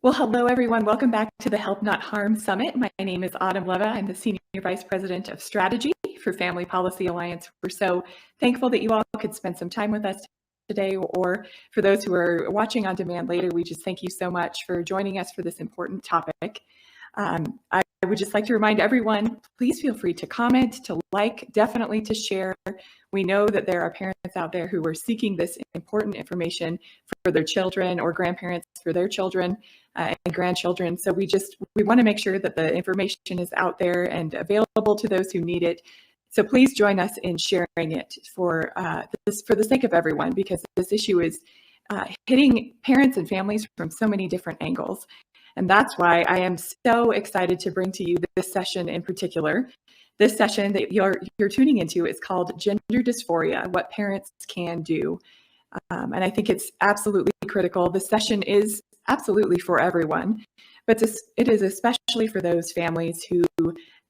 Well, hello, everyone. Welcome back to the Help Not Harm Summit. My name is Leva. I'm the Senior Vice President of Strategy for Family Policy Alliance. We're so thankful that you all could spend some time with us today, or for those who are watching on demand later, we just thank you so much for joining us for this important topic. I would just like to remind everyone, please feel free to comment, to like, definitely to share. We know that there are parents out there who are seeking this important information for their children, or grandparents for their children and grandchildren. So we want to make sure that the information is out there and available to those who need it. So please join us in sharing it for the sake of everyone, because this issue is hitting parents and families from so many different angles. And that's why I am so excited to bring to you this session in particular. This session that you're tuning into is called Gender Dysphoria, What Parents Can Do. And I think it's absolutely critical. This session is absolutely for everyone, but it is especially for those families who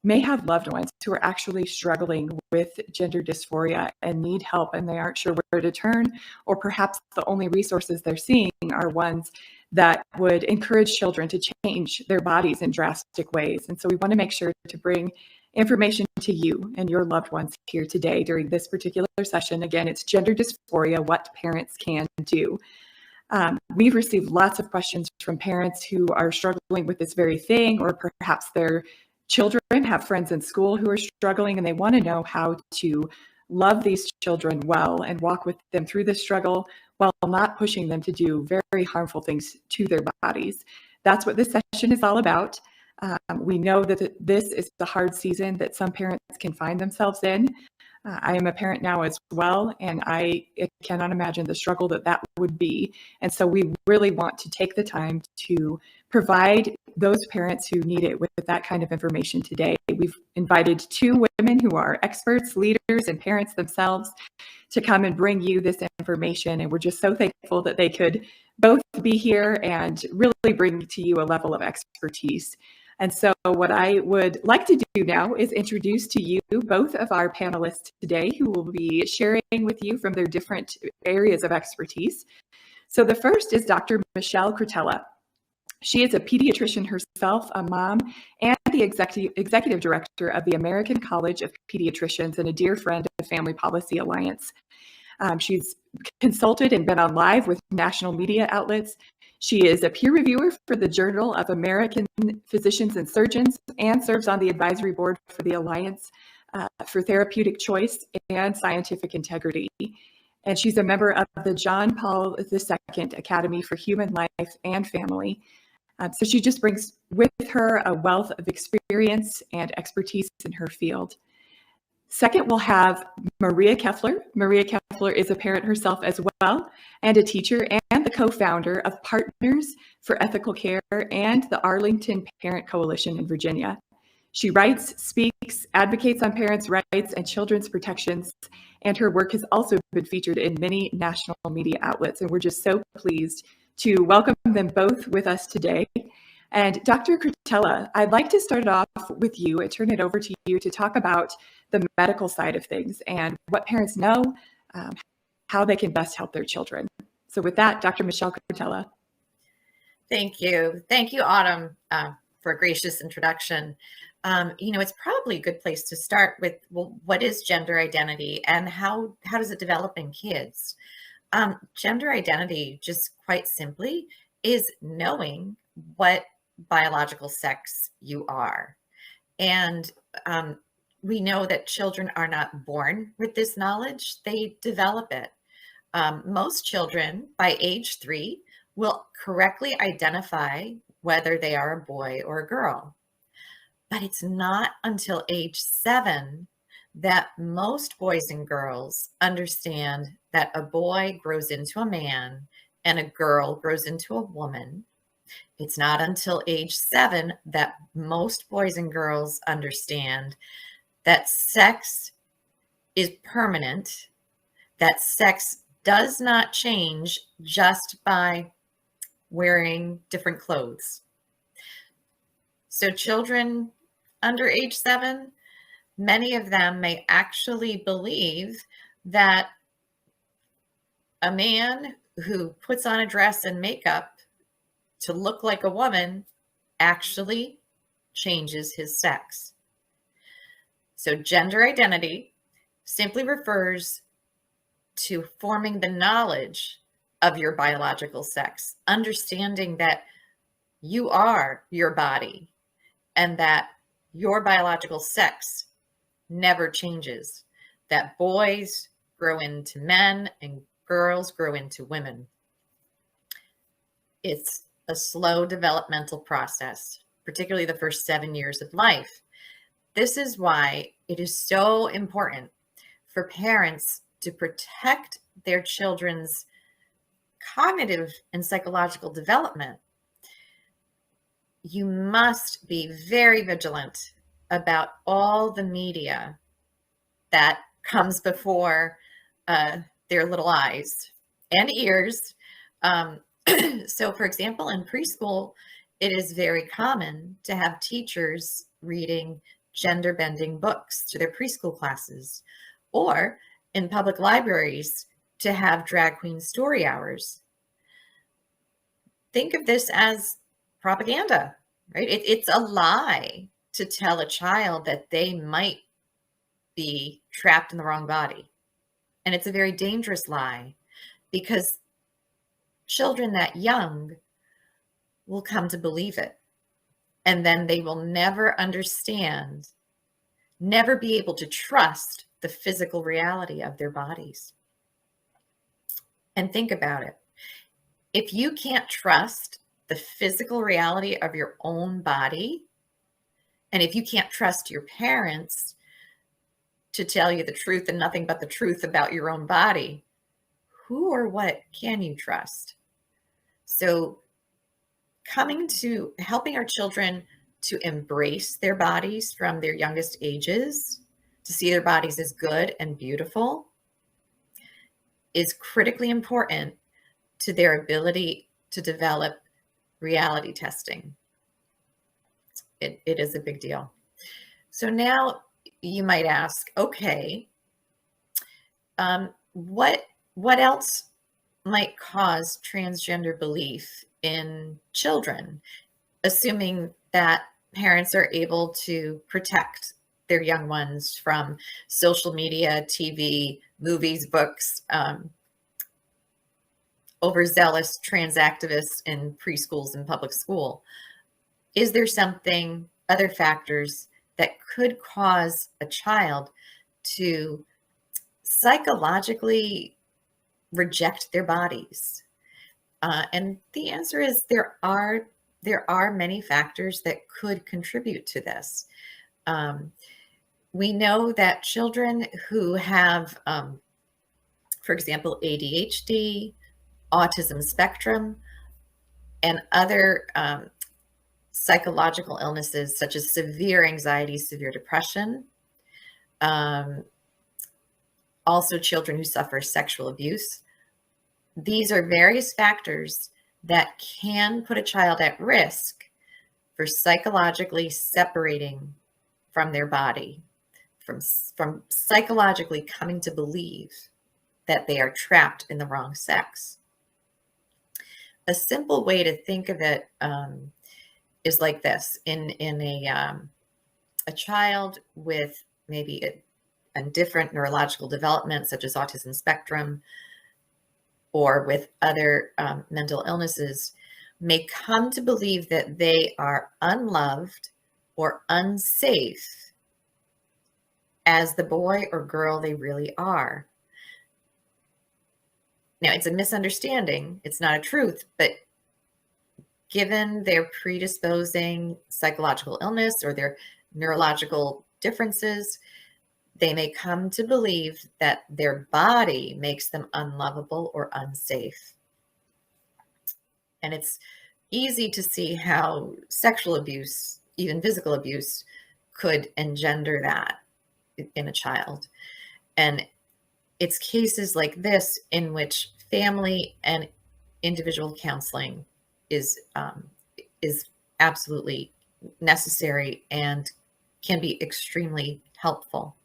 may have loved ones who are actually struggling with gender dysphoria and need help, and they aren't sure where to turn, or perhaps the only resources they're seeing are ones that would encourage children to change their bodies in drastic ways. And so we want to make sure to bring information to you and your loved ones here today during this particular session. Again, it's Gender Dysphoria, What Parents Can Do. We've received lots of questions from parents who are struggling with this very thing, or perhaps their children have friends in school who are struggling, and they want to know how to love these children well and walk with them through the struggle while not pushing them to do very harmful things to their bodies. That's what this session is all about. We know that this is the hard season that some parents can find themselves in. I am a parent now as well, and I cannot imagine the struggle that would be. And so we really want to take the time to provide those parents who need it with that kind of information today. We've invited two women who are experts, leaders, and parents themselves to come and bring you this information. And we're just so thankful that they could both be here and really bring to you a level of expertise. And so what I would like to do now is introduce to you both of our panelists today, who will be sharing with you from their different areas of expertise. So the first is Dr. Michelle Cretella. She is a pediatrician herself, a mom, and the executive director of the American College of Pediatricians, and a dear friend of the Family Policy Alliance. She's consulted and been on live with national media outlets. She is a peer reviewer for the Journal of American Physicians and Surgeons, and serves on the advisory board for the Alliance for Therapeutic Choice and Scientific Integrity. And she's a member of the John Paul II Academy for Human Life and Family. So she just brings with her a wealth of experience and expertise in her field. Second, we'll have Maria Keffler. Maria Keffler is a parent herself as well, and a teacher, and the co-founder of Partners for Ethical Care and the Arlington Parent Coalition in Virginia. She writes, speaks, advocates on parents' rights and children's protections, and her work has also been featured in many national media outlets. And we're just so pleased to welcome them both with us today. And Dr. Cretella, I'd like to start it off with you and turn it over to you to talk about the medical side of things and what parents know, how they can best help their children. So with that, Dr. Michelle Cretella. Thank you. Thank you, Autumn, for a gracious introduction. It's probably a good place to start with, well, what is gender identity and how does it develop in kids? Gender identity, just quite simply, is knowing what biological sex you are. And we know that children are not born with this knowledge, they develop it. Most children by age 3 will correctly identify whether they are a boy or a girl. But it's not until age 7 that most boys and girls understand that a boy grows into a man and a girl grows into a woman. It's not until age 7 that most boys and girls understand that sex is permanent, that sex does not change just by wearing different clothes. So children under age 7, many of them may actually believe that a man who puts on a dress and makeup to look like a woman actually changes his sex. So gender identity simply refers to forming the knowledge of your biological sex, understanding that you are your body and that your biological sex never changes, that boys grow into men and girls grow into women. It's a slow developmental process, particularly the first 7 years of life. This is why it is so important for parents to protect their children's cognitive and psychological development. You must be very vigilant about all the media that comes before their little eyes and ears. So, for example, in preschool, it is very common to have teachers reading gender-bending books to their preschool classes, or in public libraries to have drag queen story hours. Think of this as propaganda, right? It's a lie to tell a child that they might be trapped in the wrong body. And it's a very dangerous lie, because children that young will come to believe it. And then they will never understand, never be able to trust the physical reality of their bodies. And think about it. If you can't trust the physical reality of your own body, and if you can't trust your parents to tell you the truth and nothing but the truth about your own body, who or what can you trust? So coming to helping our children to embrace their bodies from their youngest ages, to see their bodies as good and beautiful, is critically important to their ability to develop reality testing. It is a big deal. So now you might ask, okay, what else might cause transgender belief in children, assuming that parents are able to protect their young ones from social media, TV, movies, books, overzealous trans activists in preschools and public school? Is there something, other factors that could cause a child to psychologically reject their bodies? And the answer is there are many factors that could contribute to this. We know that children who have, for example, ADHD, autism spectrum, and other psychological illnesses such as severe anxiety, severe depression, also children who suffer sexual abuse. These are various factors that can put a child at risk for psychologically separating from their body, from psychologically coming to believe that they are trapped in the wrong sex. A simple way to think of it is like this: in a child with maybe a different neurological development, such as autism spectrum, or with other mental illnesses, may come to believe that they are unloved or unsafe as the boy or girl they really are. Now, it's a misunderstanding. It's not a truth, but given their predisposing psychological illness or their neurological differences, they may come to believe that their body makes them unlovable or unsafe. And it's easy to see how sexual abuse, even physical abuse, could engender that in a child. And it's cases like this in which family and individual counseling is absolutely necessary and can be extremely helpful.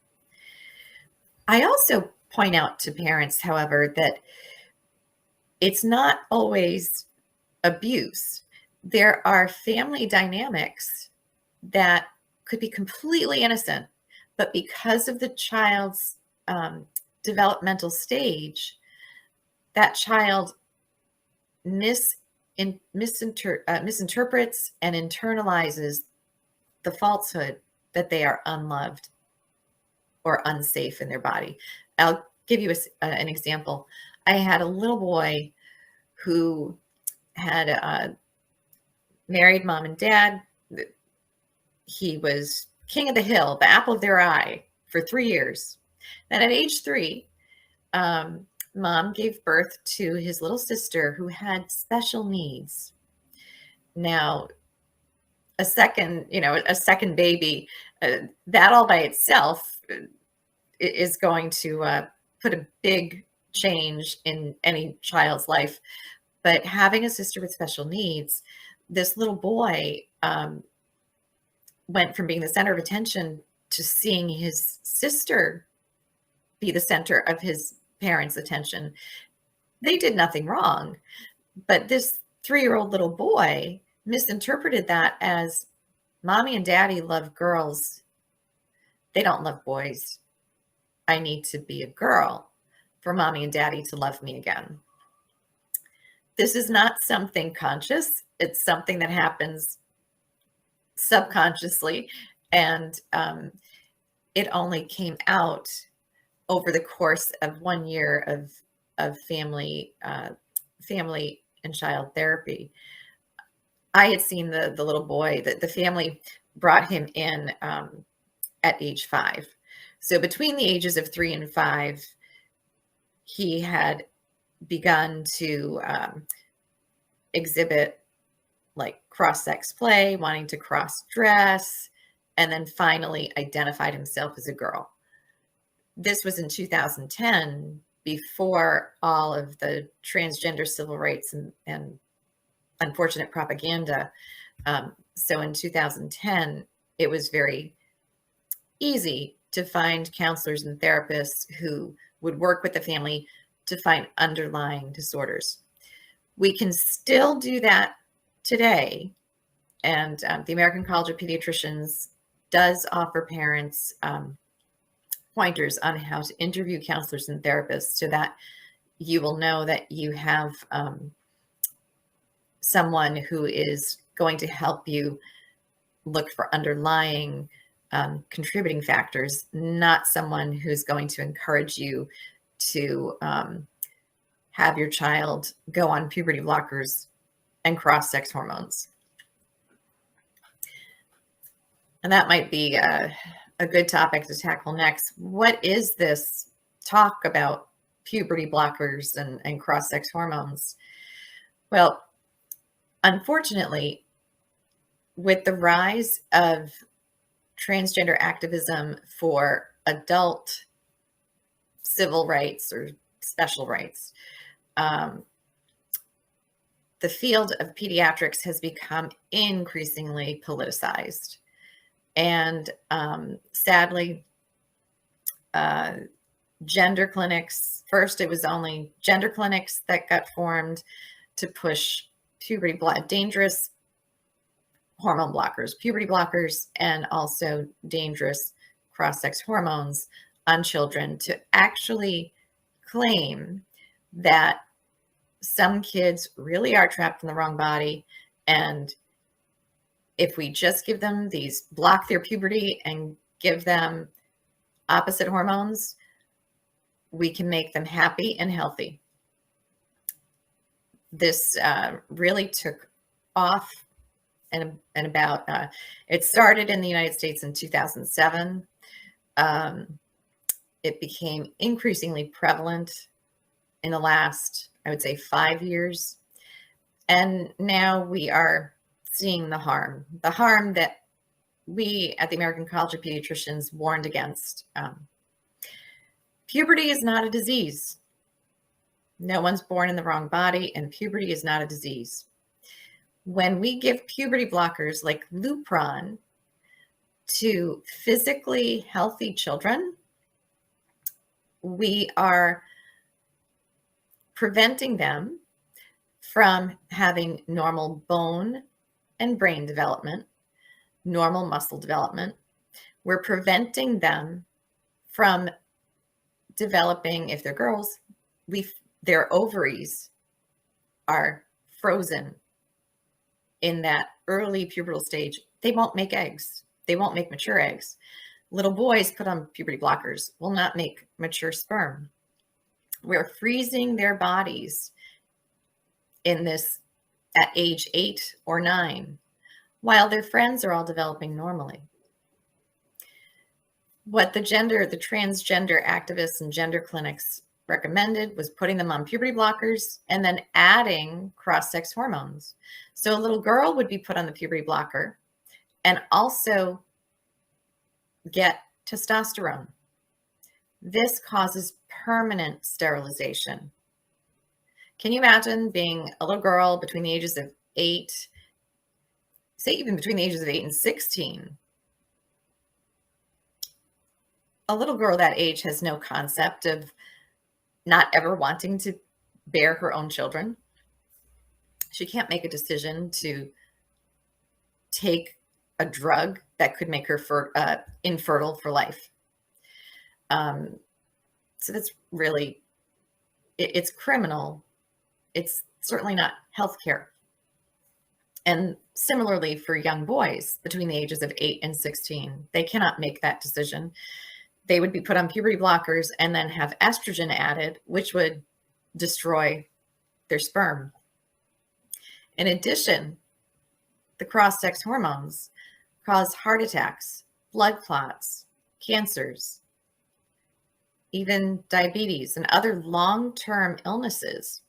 I also point out to parents, however, that it's not always abuse. there are family dynamics that could be completely innocent, but because of the child's developmental stage, that child misinterprets and internalizes the falsehood that they are unloved or unsafe in their body. I'll give you an example. I had a little boy who had a married mom and dad. He was king of the hill, the apple of their eye for 3 years. Then at age 3, mom gave birth to his little sister who had special needs. Now, a second baby, that all by itself is going to put a big change in any child's life. But having a sister with special needs, this little boy went from being the center of attention to seeing his sister be the center of his parents' attention. They did nothing wrong, but this 3-year-old little boy misinterpreted that as mommy and daddy love girls. They don't love boys. I need to be a girl for mommy and daddy to love me again. This is not something conscious. It's something that happens subconsciously, and it only came out over the course of 1 year of family and child therapy. I had seen the little boy, that the family brought him in at age 5. So between the ages of 3 and 5, he had begun to exhibit like cross-sex play, wanting to cross-dress, and then finally identified himself as a girl. This was in 2010, before all of the transgender civil rights and unfortunate propaganda. So in 2010, it was very easy to find counselors and therapists who would work with the family to find underlying disorders. We can still do that today. And the American College of Pediatricians does offer parents pointers on how to interview counselors and therapists so that you will know that you have someone who is going to help you look for underlying contributing factors, not someone who's going to encourage you to have your child go on puberty blockers and cross-sex hormones. And that might be a good topic to tackle next. What is this talk about puberty blockers and cross-sex hormones? Well, unfortunately, with the rise of transgender activism for adult civil rights or special rights, the field of pediatrics has become increasingly politicized. And sadly, gender clinics, first it was only gender clinics that got formed to push dangerous hormone blockers, puberty blockers, and also dangerous cross-sex hormones on children, to actually claim that some kids really are trapped in the wrong body, and if we just give them block their puberty and give them opposite hormones, we can make them happy and healthy. This really took off and about, it started in the United States in 2007. It became increasingly prevalent in the last, I would say, 5 years. And now we are seeing the harm that we at the American College of Pediatricians warned against. Puberty is not a disease. No one's born in the wrong body, and puberty is not a disease. When we give puberty blockers like Lupron to physically healthy children, we are preventing them from having normal bone and brain development, normal muscle development. We're preventing them from developing, if they're girls, their ovaries are frozen in that early pubertal stage. They won't make eggs. They won't make mature eggs. Little boys put on puberty blockers will not make mature sperm. We're freezing their bodies in this at age 8 or 9, while their friends are all developing normally. What the transgender activists and gender clinics recommended was putting them on puberty blockers and then adding cross-sex hormones. So a little girl would be put on the puberty blocker and also get testosterone. This causes permanent sterilization. Can you imagine being a little girl between the ages of 8, say even between the ages of 8 and 16? A little girl that age has no concept of not ever wanting to bear her own children. She can't make a decision to take a drug that could make her infertile for life. So that's really, it's criminal. It's certainly not healthcare. And similarly for young boys between the ages of 8 and 16, they cannot make that decision. They would be put on puberty blockers and then have estrogen added, which would destroy their sperm. In addition, the cross-sex hormones cause heart attacks, blood clots, cancers, even diabetes and other long-term illnesses.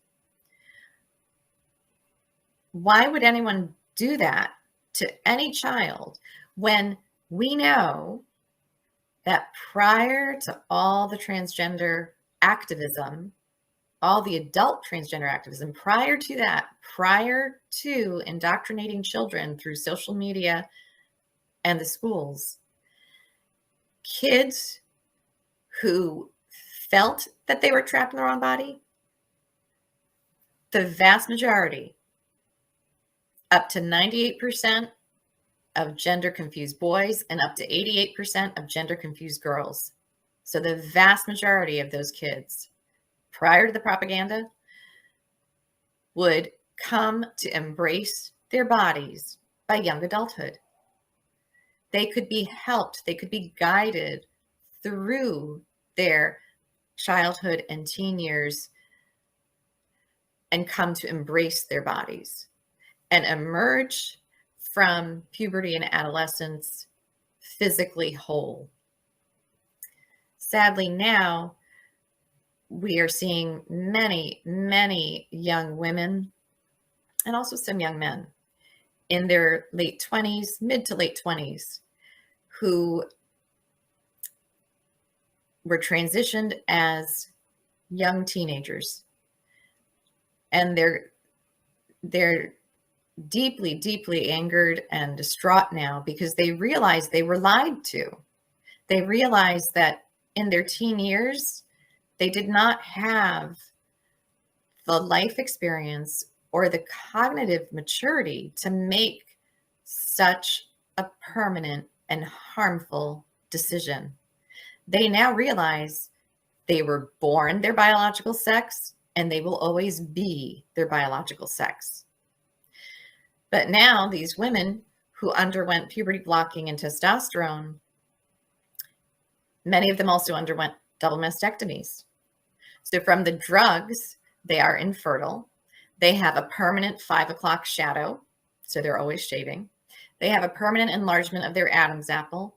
Why would anyone do that to any child when we know that prior to all the transgender activism, all the adult transgender activism, prior to indoctrinating children through social media and the schools, kids who felt that they were trapped in the wrong body, the vast majority, up to 98% of gender confused boys and up to 88% of gender confused girls. So the vast majority of those kids, prior to the propaganda, would come to embrace their bodies by young adulthood. They could be helped, they could be guided through their childhood and teen years and come to embrace their bodies and emerge from puberty and adolescence physically whole. Sadly, now we are seeing many, many young women and also some young men in their late 20s, mid to late 20s, who were transitioned as young teenagers. And they're deeply, deeply angered and distraught now because they realize they were lied to. They realize that in their teen years, they did not have the life experience or the cognitive maturity to make such a permanent and harmful decision. They now realize they were born their biological sex and they will always be their biological sex. But now these women who underwent puberty blocking and testosterone, many of them also underwent double mastectomies. So from the drugs, they are infertile. They have a permanent 5 o'clock shadow, so they're always shaving. They have a permanent enlargement of their Adam's apple.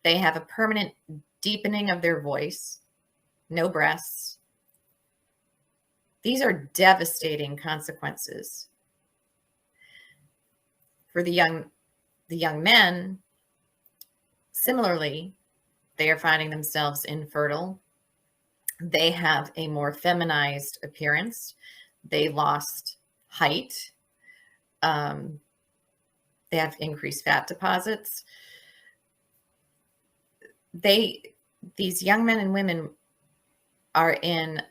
They have a permanent deepening of their voice, no breasts. These are devastating consequences. For the young men, similarly, they are finding themselves infertile. They have a more feminized appearance. They lost height. They have increased fat deposits. These young men and women are in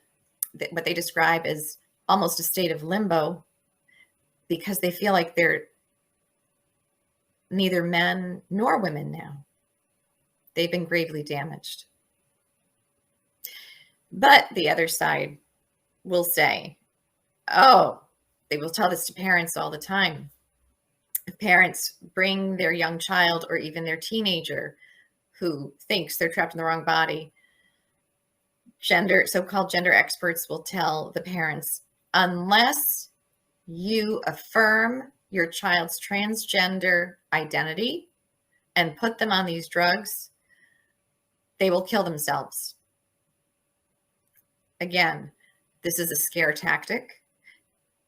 what they describe as almost a state of limbo because they feel like they're neither men nor women now. They've been gravely damaged. But the other side will say, oh, they will tell this to parents all the time. If parents bring their young child or even their teenager who thinks they're trapped in the wrong body, so-called gender experts will tell the parents, unless you affirm your child's transgender identity and put them on these drugs, they will kill themselves. Again, this is a scare tactic.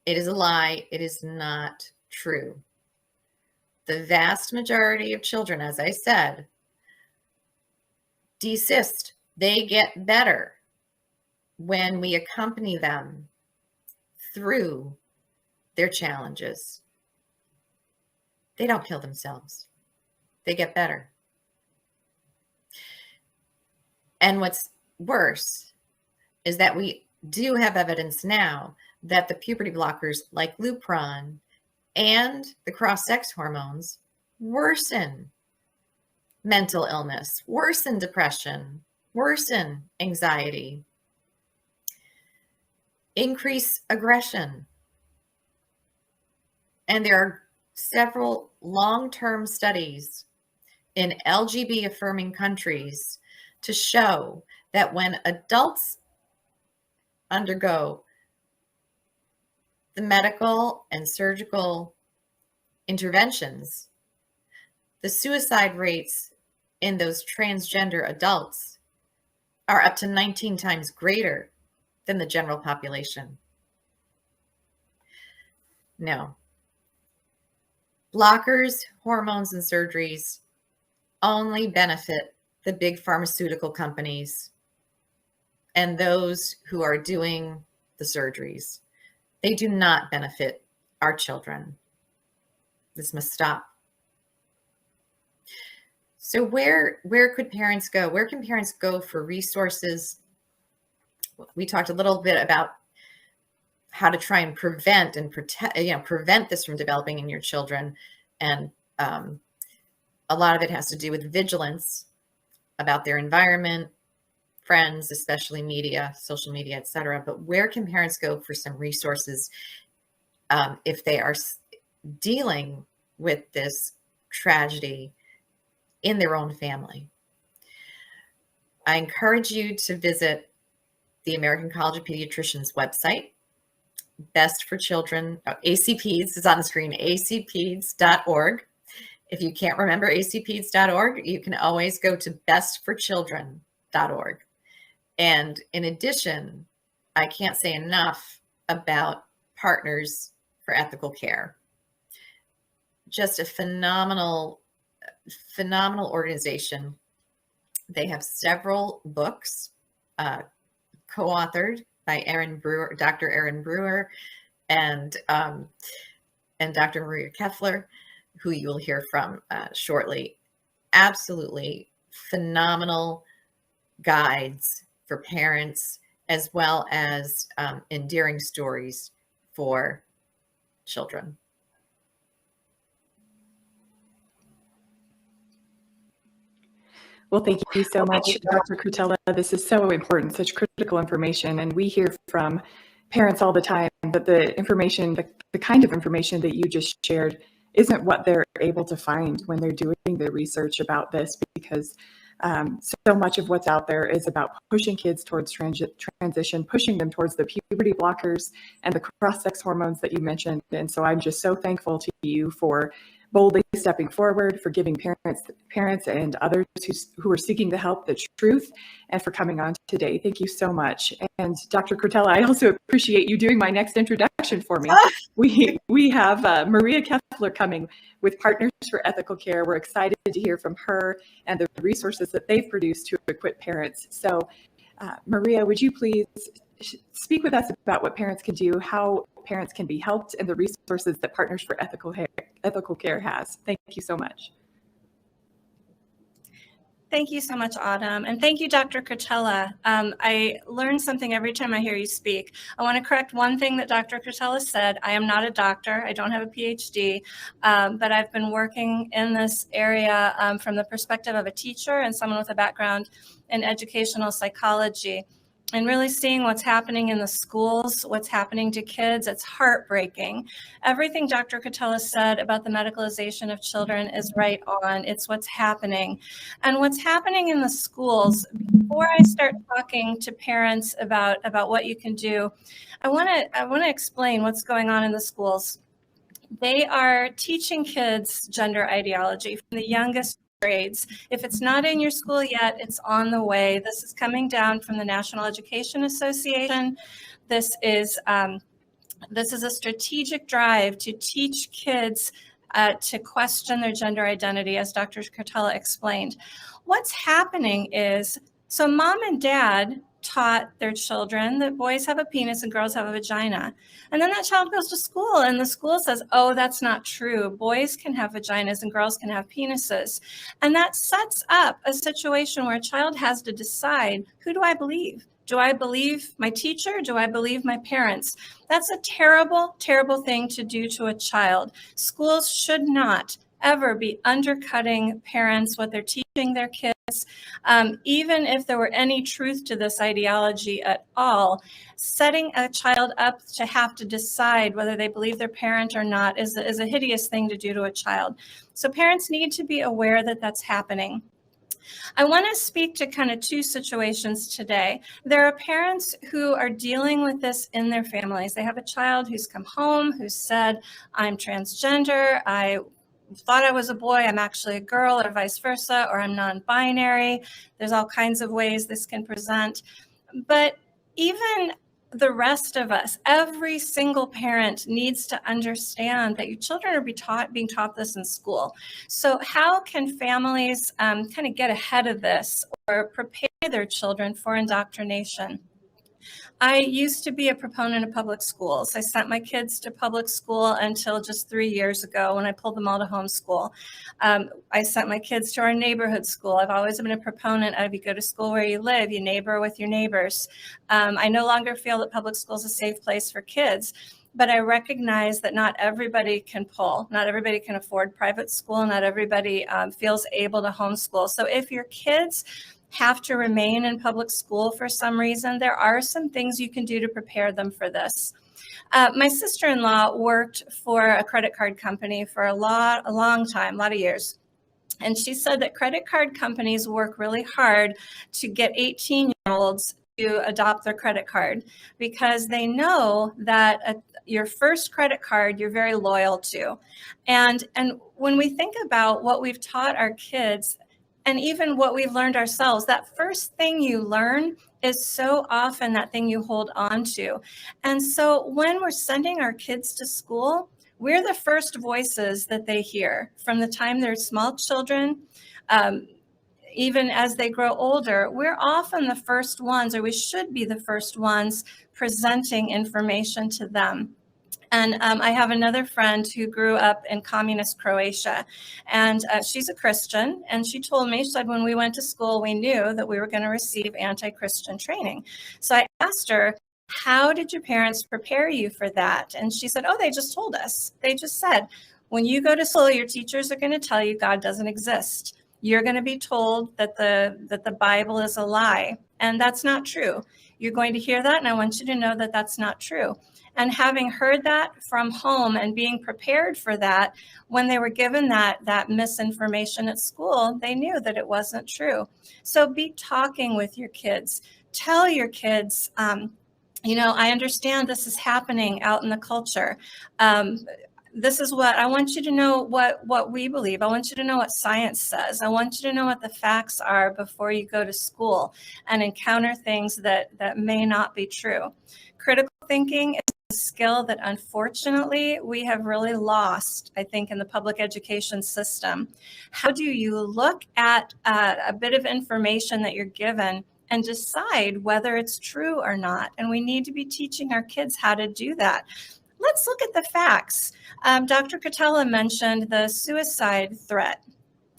It is a lie. It is not true. The vast majority of children, as I said, desist. They get better when we accompany them through their challenges. They don't kill themselves. They get better. And what's worse is that we do have evidence now that the puberty blockers like Lupron and the cross-sex hormones worsen mental illness, worsen depression, worsen anxiety, increase aggression. And there are several long-term studies in LGBT affirming countries to show that when adults undergo the medical and surgical interventions, the suicide rates in those transgender adults are up to 19 times greater than the general population. No. Blockers, hormones, and surgeries only benefit the big pharmaceutical companies and those who are doing the surgeries. They do not benefit our children. This must stop. So where could parents go? Where can parents go for resources? We talked a little bit about how to try and prevent and prevent this from developing in your children. And a lot of it has to do with vigilance about their environment, friends, especially media, social media, etc. But where can parents go for some resources if they are dealing with this tragedy in their own family? I encourage you to visit the American College of Pediatricians website, Best for Children, ACPEDS is on the screen, acpeds.org. If you can't remember acpeds.org, you can always go to bestforchildren.org. And in addition, I can't say enough about Partners for Ethical Care. Just a phenomenal organization. They have several books co-authored by Dr. Erin Brewer, and Dr. Maria Keffler, who you will hear from shortly. Absolutely phenomenal guides for parents, as well as endearing stories for children. Well, thank you so much, Dr. Cretella. This is so important, such critical information. And we hear from parents all the time that the information, the kind of information that you just shared isn't what they're able to find when they're doing their research about this, because so much of what's out there is about pushing kids towards transition, pushing them towards the puberty blockers and the cross-sex hormones that you mentioned. And so I'm just so thankful to you for boldly stepping forward, for giving parents and others who are seeking the help the truth, and for coming on today. Thank you so much. And Dr. Cretella, I also appreciate you doing my next introduction for me. We have Maria Keffler coming with Partners for Ethical Care. We're excited to hear from her and the resources that they've produced to equip parents. So Maria, would you please speak with us about what parents can do, how parents can be helped, and the resources that Partners for Ethical Care has. Thank you so much. Thank you so much, Autumn. And thank you, Dr. Cretella. I learn something every time I hear you speak. I want to correct one thing that Dr. Cretella said. I am not a doctor. I don't have a PhD, but I've been working in this area from the perspective of a teacher and someone with a background in educational psychology. And really seeing what's happening in the schools, what's happening to kids, it's heartbreaking. Everything Dr. Cretella said about the medicalization of children is right on. It's what's happening. And what's happening in the schools, before I start talking to parents about what you can do, I want to explain what's going on in the schools. They are teaching kids gender ideology from the youngest grades. If it's not in your school yet, it's on the way. This is coming down from the National Education Association. This is a strategic drive to teach kids to question their gender identity, as Dr. Cretella explained. What's happening is, so mom and dad taught their children that boys have a penis and girls have a vagina. And then that child goes to school and the school says, oh, that's not true. Boys can have vaginas and girls can have penises. And that sets up a situation where a child has to decide, who do I believe? Do I believe my teacher? Do I believe my parents? That's a terrible, terrible thing to do to a child. Schools should not ever be undercutting parents, what they're teaching their kids. Even if there were any truth to this ideology at all, setting a child up to have to decide whether they believe their parent or not is a hideous thing to do to a child. So parents need to be aware that that's happening. I want to speak to kind of two situations today. There are parents who are dealing with this in their families. They have a child who's come home who said, I'm transgender, I thought I was a boy, I'm actually a girl, or vice versa, or I'm non-binary. There's all kinds of ways this can present. But even the rest of us, every single parent needs to understand that your children are being taught this in school. So how can families kind of get ahead of this or prepare their children for indoctrination? I used to be a proponent of public schools. I sent my kids to public school until just 3 years ago when I pulled them all to homeschool. I sent my kids to our neighborhood school. I've always been a proponent of you go to school where you live, you neighbor with your neighbors. I no longer feel that public school is a safe place for kids, but I recognize that not everybody can pull. Not everybody can afford private school. Not everybody feels able to homeschool. So if your kids have to remain in public school for some reason, there are some things you can do to prepare them for this. My sister-in-law worked for a credit card company for a long time, a lot of years. And she said that credit card companies work really hard to get 18-year-olds to adopt their credit card because they know that your first credit card you're very loyal to. And when we think about what we've taught our kids, and even what we've learned ourselves, that first thing you learn is so often that thing you hold on to. And so when we're sending our kids to school, we're the first voices that they hear from the time they're small children. Even as they grow older, we're often the first ones, or we should be the first ones, presenting information to them. And I have another friend who grew up in communist Croatia, and she's a Christian. And she told me, she said, when we went to school, we knew that we were going to receive anti-Christian training. So I asked her, how did your parents prepare you for that? And she said, oh, they just told us. They just said, when you go to school, your teachers are going to tell you God doesn't exist. You're going to be told that the Bible is a lie. And that's not true. You're going to hear that, and I want you to know that that's not true. And having heard that from home and being prepared for that, when they were given that misinformation at school, they knew that it wasn't true. So be talking with your kids. Tell your kids, I understand this is happening out in the culture. This is what I want you to know, what we believe. I want you to know what science says. I want you to know what the facts are before you go to school and encounter things that may not be true. Critical thinking is a skill that unfortunately we have really lost, I think, in the public education system. How do you look at a bit of information that you're given and decide whether it's true or not? And we need to be teaching our kids how to do that. Let's look at the facts. Dr. Cretella mentioned the suicide threat.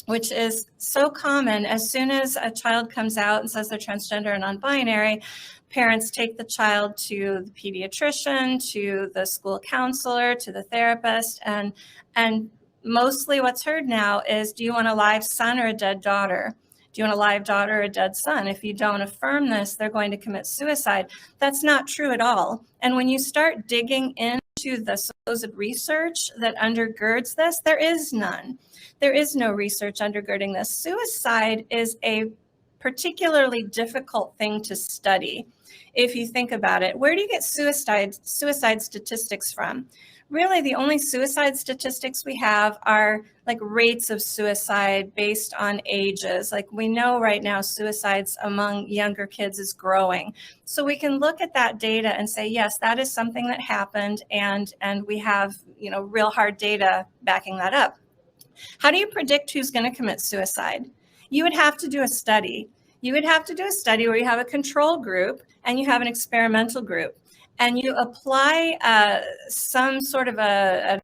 which is so common. As soon as a child comes out and says they're transgender and non-binary, parents take the child to the pediatrician, to the school counselor, to the therapist, and mostly what's heard now is, do you want a live son or a dead daughter? Do you want a live daughter or a dead son? If you don't affirm this, they're going to commit suicide. That's not true at all. And when you start digging into the supposed research that undergirds this, there is none. There is no research undergirding this. Suicide is a particularly difficult thing to study. If you think about it, where do you get suicide statistics from? Really, the only suicide statistics we have are like rates of suicide based on ages. Like we know right now suicides among younger kids is growing. So we can look at that data and say, yes, that is something that happened, and we have, real hard data backing that up. How do you predict who's going to commit suicide? You would have to do a study. You would have to do a study where you have a control group and you have an experimental group, and you apply some sort of a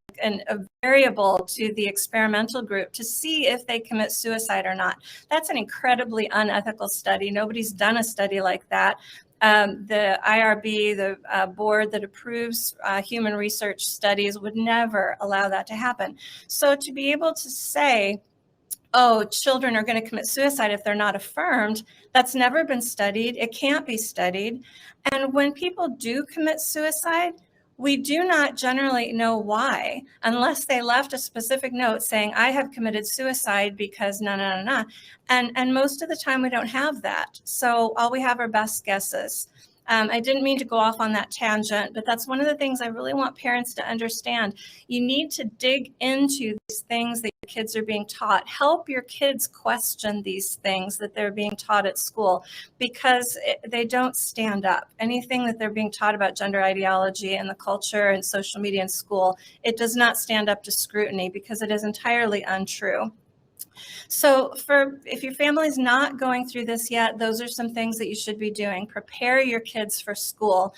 variable to the experimental group to see if they commit suicide or not. That's an incredibly unethical study. Nobody's done a study like that. The IRB, the board that approves human research studies, would never allow that to happen. So to be able to say, oh, children are going to commit suicide if they're not affirmed, that's never been studied. It can't be studied. And when people do commit suicide, we do not generally know why, unless they left a specific note saying, I have committed suicide because na. And most of the time we don't have that. So all we have are best guesses. I didn't mean to go off on that tangent, but that's one of the things I really want parents to understand. You need to dig into these things that your kids are being taught. Help your kids question these things that they're being taught at school, because they don't stand up. Anything that they're being taught about gender ideology and the culture and social media in school, it does not stand up to scrutiny because it is entirely untrue. So if your family's not going through this yet, those are some things that you should be doing. Prepare your kids for school.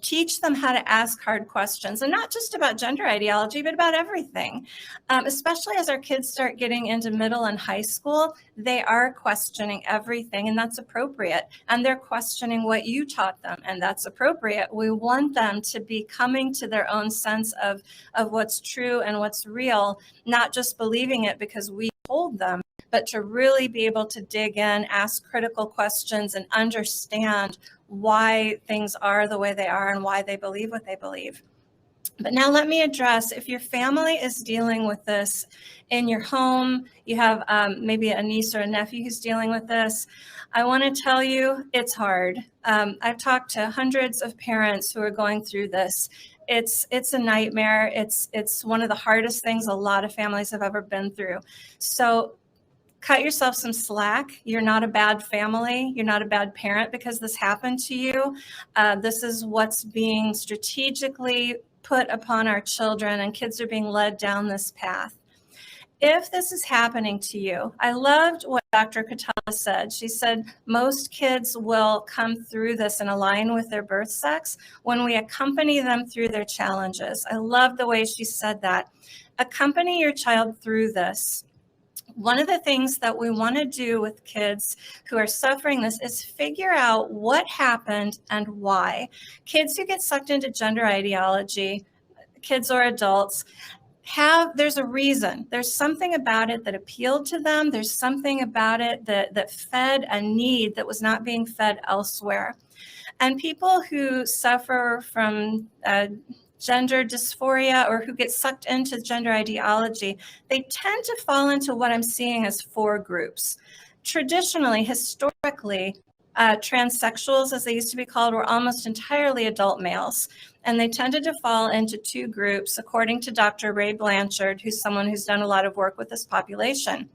Teach them how to ask hard questions, and not just about gender ideology, but about everything. Especially as our kids start getting into middle and high school, they are questioning everything, and that's appropriate. And they're questioning what you taught them, and that's appropriate. We want them to be coming to their own sense of what's true and what's real, not just believing it because we told them, but to really be able to dig in, ask critical questions, and understand why things are the way they are and why they believe what they believe. But now let me address, if your family is dealing with this in your home, you have maybe a niece or a nephew who's dealing with this, I want to tell you it's hard. I've talked to hundreds of parents who are going through this. It's a nightmare. It's one of the hardest things a lot of families have ever been through. So cut yourself some slack. You're not a bad family. You're not a bad parent because this happened to you. This is what's being strategically put upon our children, and kids are being led down this path. If this is happening to you, I loved what Dr. Cretella said. She said most kids will come through this and align with their birth sex when we accompany them through their challenges. I love the way she said that. Accompany your child through this. One of the things that we want to do with kids who are suffering this is figure out what happened and why. Kids who get sucked into gender ideology, kids or adults, there's a reason. There's something about it that appealed to them. There's something about it that fed a need that was not being fed elsewhere. And people who suffer from gender dysphoria or who get sucked into gender ideology, they tend to fall into what I'm seeing as four groups. Traditionally, historically, transsexuals, as they used to be called, were almost entirely adult males. And they tended to fall into two groups, according to Dr. Ray Blanchard, who's someone who's done a lot of work with this population.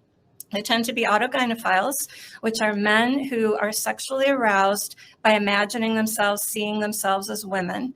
They tend to be autogynephiles, which are men who are sexually aroused by imagining themselves, seeing themselves as women.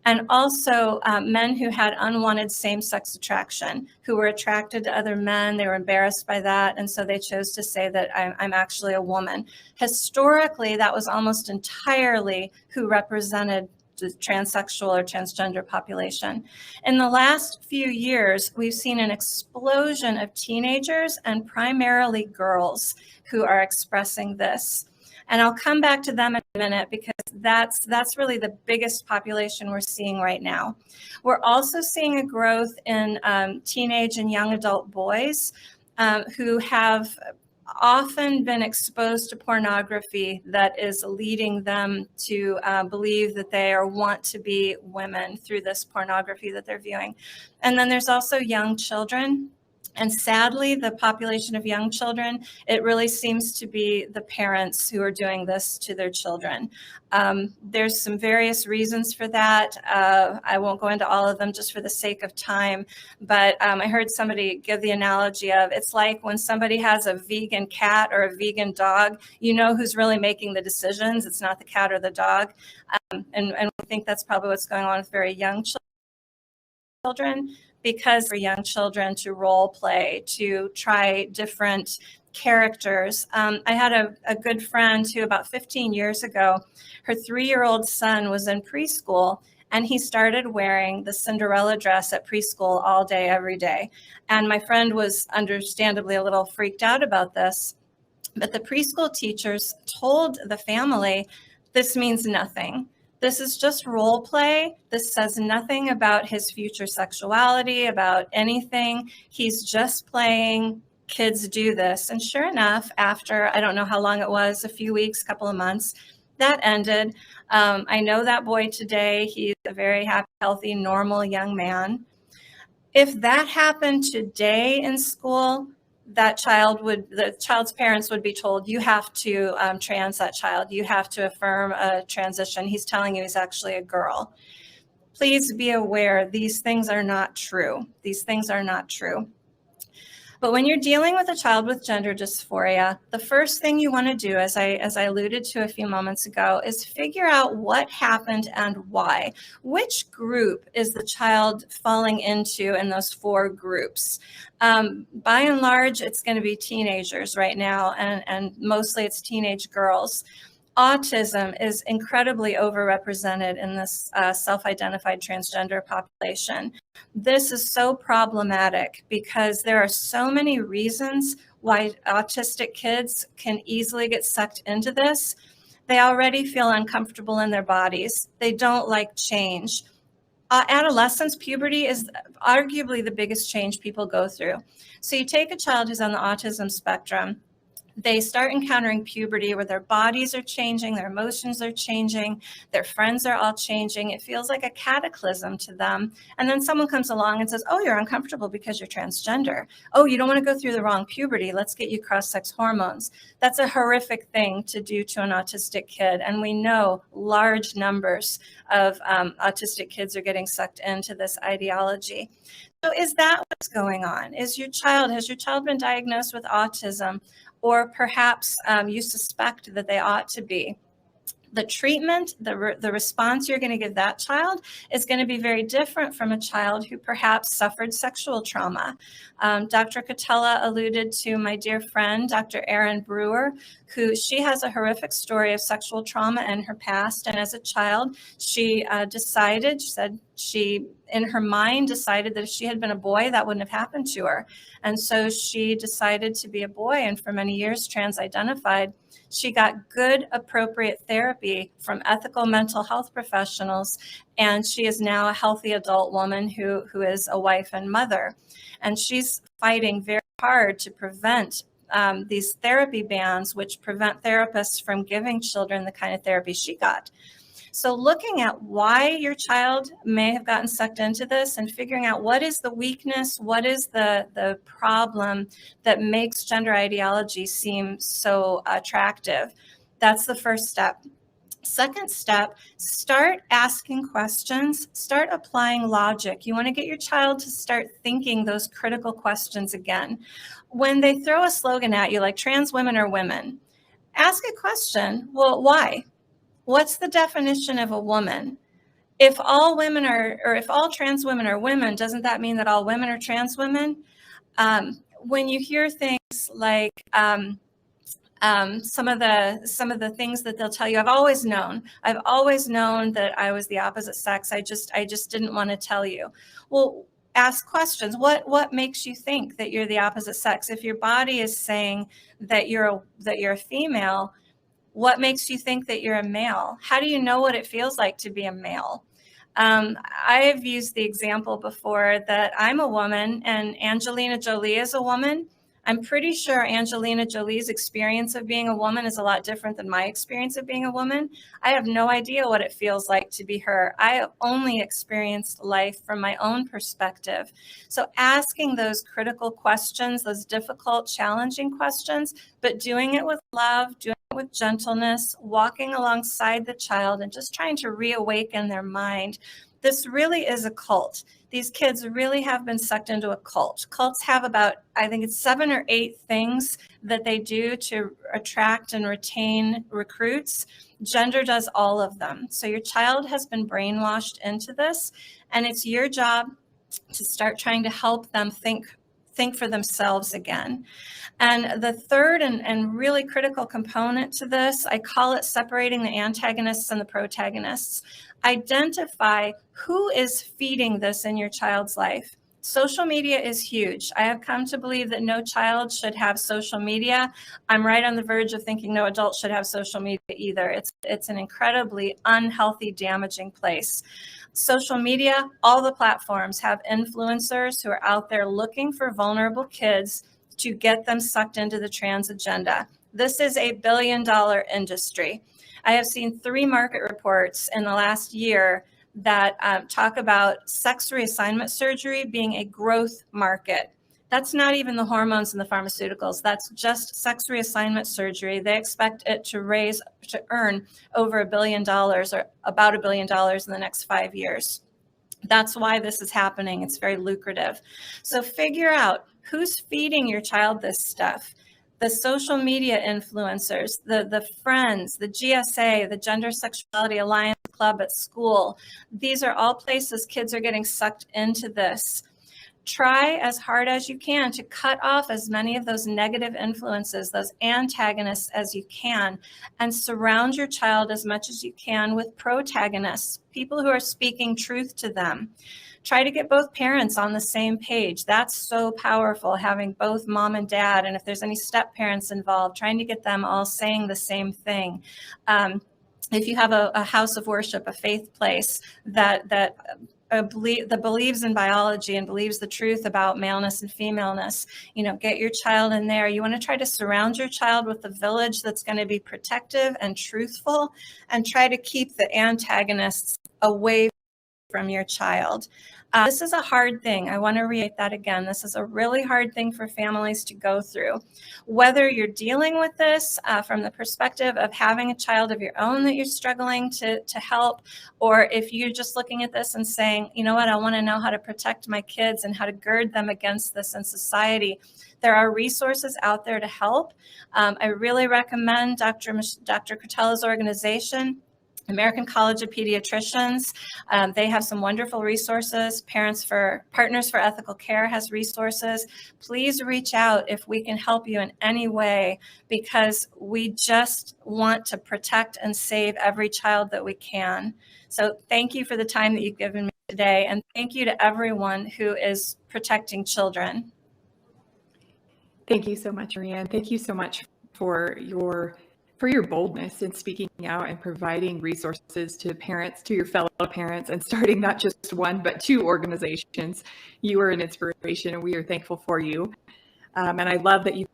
And also men who had unwanted same-sex attraction, who were attracted to other men. They were embarrassed by that, and so they chose to say that I'm actually a woman. Historically, that was almost entirely who represented transsexual or transgender population. In the last few years, we've seen an explosion of teenagers and primarily girls who are expressing this. And I'll come back to them in a minute because that's really the biggest population we're seeing right now. We're also seeing a growth in teenage and young adult boys who have often been exposed to pornography that is leading them to believe that they want to be women through this pornography that they're viewing. And then there's also young children. And sadly, the population of young children, it really seems to be the parents who are doing this to their children. There's some various reasons for that. I won't go into all of them just for the sake of time, but I heard somebody give the analogy of it's like when somebody has a vegan cat or a vegan dog, you know who's really making the decisions. It's not the cat or the dog. And I think that's probably what's going on with very young children, because for young children to role play, to try different characters. I had a good friend who about 15 years ago, her 3-year-old son was in preschool and he started wearing the Cinderella dress at preschool all day, every day. And my friend was understandably a little freaked out about this, but the preschool teachers told the family, this means nothing. This is just role play. This says nothing about his future sexuality, about anything. He's just playing. Kids do this. And sure enough, after, I don't know how long it was, a few weeks, couple of months, that ended. I know that boy today. He's a very happy, healthy, normal young man. If that happened today in school, the child's parents would be told, you have to trans that child. You have to affirm a transition. He's telling you he's actually a girl. Please be aware, these things are not true. These things are not true. But when you're dealing with a child with gender dysphoria, the first thing you want to do, as I alluded to a few moments ago, is figure out what happened and why. Which group is the child falling into in those 4 groups? By and large, it's going to be teenagers right now, and mostly it's teenage girls. Autism is incredibly overrepresented in this self-identified transgender population. This is so problematic because there are so many reasons why autistic kids can easily get sucked into this. They already feel uncomfortable in their bodies. They don't like change. Adolescence, puberty is arguably the biggest change people go through. So you take a child who's on the autism spectrum, they start encountering puberty where their bodies are changing, their emotions are changing, their friends are all changing. It feels like a cataclysm to them. And then someone comes along and says, oh, you're uncomfortable because you're transgender. Oh, you don't want to go through the wrong puberty. Let's get you cross-sex hormones. That's a horrific thing to do to an autistic kid. And we know large numbers of autistic kids are getting sucked into this ideology. So is that what's going on? Has your child been diagnosed with autism? Or perhaps you suspect that they ought to be. The treatment, the response you're going to give that child is going to be very different from a child who perhaps suffered sexual trauma. Dr. Cretella alluded to my dear friend, Dr. Erin Brewer, she has a horrific story of sexual trauma in her past. And as a child, she said she, in her mind, decided that if she had been a boy, that wouldn't have happened to her. And so she decided to be a boy, and for many years trans-identified. She got good, appropriate therapy from ethical mental health professionals, and she is now a healthy adult woman who is a wife and mother. And she's fighting very hard to prevent these therapy bans, which prevent therapists from giving children the kind of therapy she got. So looking at why your child may have gotten sucked into this and figuring out what is the weakness, what is the problem that makes gender ideology seem so attractive. That's the first step. Second step, start asking questions, start applying logic. You want to get your child to start thinking those critical questions again. When they throw a slogan at you like trans women are women, ask a question. Well, why? What's the definition of a woman? If all women are, or if all trans women are women, doesn't that mean that all women are trans women? When you hear things like Some of the things that they'll tell you, I've always known that I was the opposite sex. I just didn't want to tell you. Well, ask questions. What makes you think that you're the opposite sex? If your body is saying that you're a female, what makes you think that you're a male? How do you know what it feels like to be a male? I have used the example before that I'm a woman and Angelina Jolie is a woman. I'm pretty sure Angelina Jolie's experience of being a woman is a lot different than my experience of being a woman. I have no idea what it feels like to be her. I have only experienced life from my own perspective. So asking those critical questions, those difficult, challenging questions, but doing it with love, doing it with gentleness, walking alongside the child and just trying to reawaken their mind. This really is a cult. These kids really have been sucked into a cult. Cults have about, I think it's 7 or 8 things that they do to attract and retain recruits. Gender does all of them. So your child has been brainwashed into this, and it's your job to start trying to help them think for themselves again. And the third and really critical component to this, I call it separating the antagonists and the protagonists. Identify who is feeding this in your child's life. Social media is huge. I have come to believe that no child should have social media. I'm right on the verge of thinking no adult should have social media either. It's an incredibly unhealthy, damaging place. Social media, all the platforms have influencers who are out there looking for vulnerable kids to get them sucked into the trans agenda. This is a $1 billion industry. I have seen 3 market reports in the last year that talk about sex reassignment surgery being a growth market. That's not even the hormones and the pharmaceuticals. That's just sex reassignment surgery. They expect it to earn over $1 billion or about $1 billion in the next 5 years. That's why this is happening. It's very lucrative. So figure out who's feeding your child this stuff. The social media influencers, the friends, the GSA, the Gender Sexuality Alliance Club at school. These are all places kids are getting sucked into this. Try as hard as you can to cut off as many of those negative influences, those antagonists as you can, and surround your child as much as you can with protagonists, people who are speaking truth to them. Try to get both parents on the same page. That's so powerful, having both mom and dad, and if there's any step parents involved, trying to get them all saying the same thing. If you have a house of worship, a faith place that believes in biology and believes the truth about maleness and femaleness, get your child in there. You want to try to surround your child with a village that's going to be protective and truthful, and try to keep the antagonists away from your child. This is a hard thing. I want to reiterate that again. This is a really hard thing for families to go through. Whether you're dealing with this from the perspective of having a child of your own that you're struggling to help, or if you're just looking at this and saying, you know what, I want to know how to protect my kids and how to gird them against this in society. There are resources out there to help. I really recommend Dr. Cretella's organization, American College of Pediatricians. They have some wonderful resources. Partners for Ethical Care has resources. Please reach out if we can help you in any way, because we just want to protect and save every child that we can. So thank you for the time that you've given me today, and thank you to everyone who is protecting children. Thank you so much, Maria, and thank you so much for your boldness in speaking out and providing resources to parents, to your fellow parents, and starting not just one, but 2 organizations. You are an inspiration, and we are thankful for you. And I love that you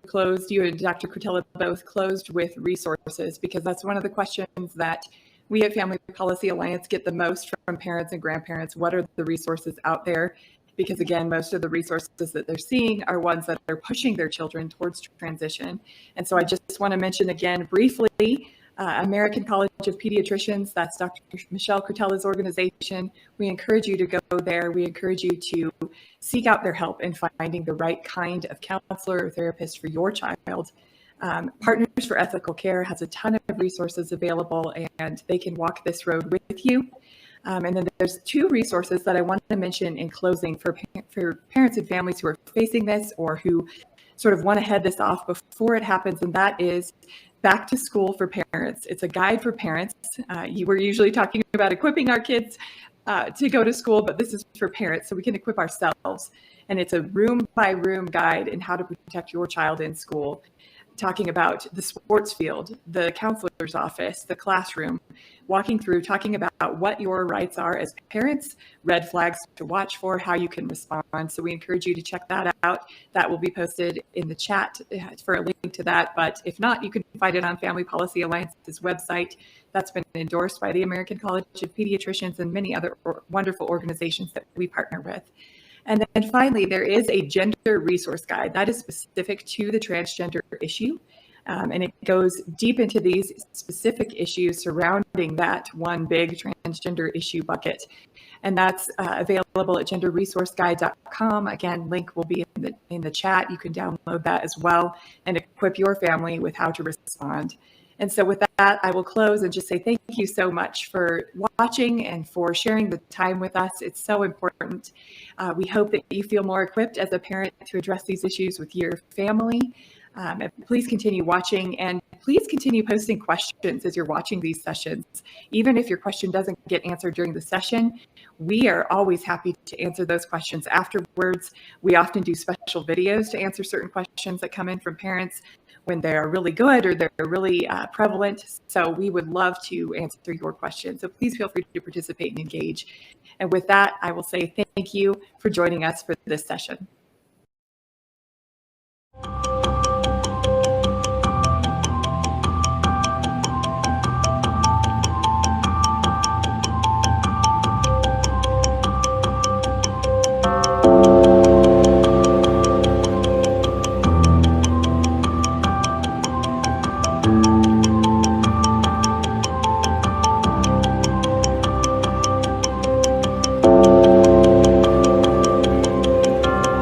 and Dr. Cretella both closed with resources, because that's one of the questions that we at Family Policy Alliance get the most from parents and grandparents. What are the resources out there? Because again, most of the resources that they're seeing are ones that are pushing their children towards transition. And so I just want to mention again briefly, American College of Pediatricians, that's Dr. Michelle Cretella's organization. We encourage you to go there. We encourage you to seek out their help in finding the right kind of counselor or therapist for your child. Partners for Ethical Care has a ton of resources available, and they can walk this road with you. And then there's 2 resources that I want to mention in closing for parents and families who are facing this, or who sort of want to head this off before it happens, and that is Back to School for Parents. It's a guide for parents. We're usually talking about equipping our kids to go to school, but this is for parents so we can equip ourselves. And it's a room by room guide in how to protect your child in school, talking about the sports field, the counselor's office, the classroom, walking through, talking about what your rights are as parents, red flags to watch for, how you can respond. So we encourage you to check that out. That will be posted in the chat for a link to that. But if not, you can find it on Family Policy Alliance's website. That's been endorsed by the American College of Pediatricians and many other wonderful organizations that we partner with. And then finally, there is a gender resource guide that is specific to the transgender issue. And it goes deep into these specific issues surrounding that one big transgender issue bucket. And that's available at genderresourceguide.com. Again, link will be in the chat. You can download that as well and equip your family with how to respond. And so with that, I will close and just say thank you so much for watching and for sharing the time with us. It's so important. We hope that you feel more equipped as a parent to address these issues with your family. And please continue watching, and please continue posting questions as you're watching these sessions. Even if your question doesn't get answered during the session, we are always happy to answer those questions afterwards. We often do special videos to answer certain questions that come in from parents when they're really good or they're really prevalent. So we would love to answer your questions. So please feel free to participate and engage. And with that, I will say thank you for joining us for this session.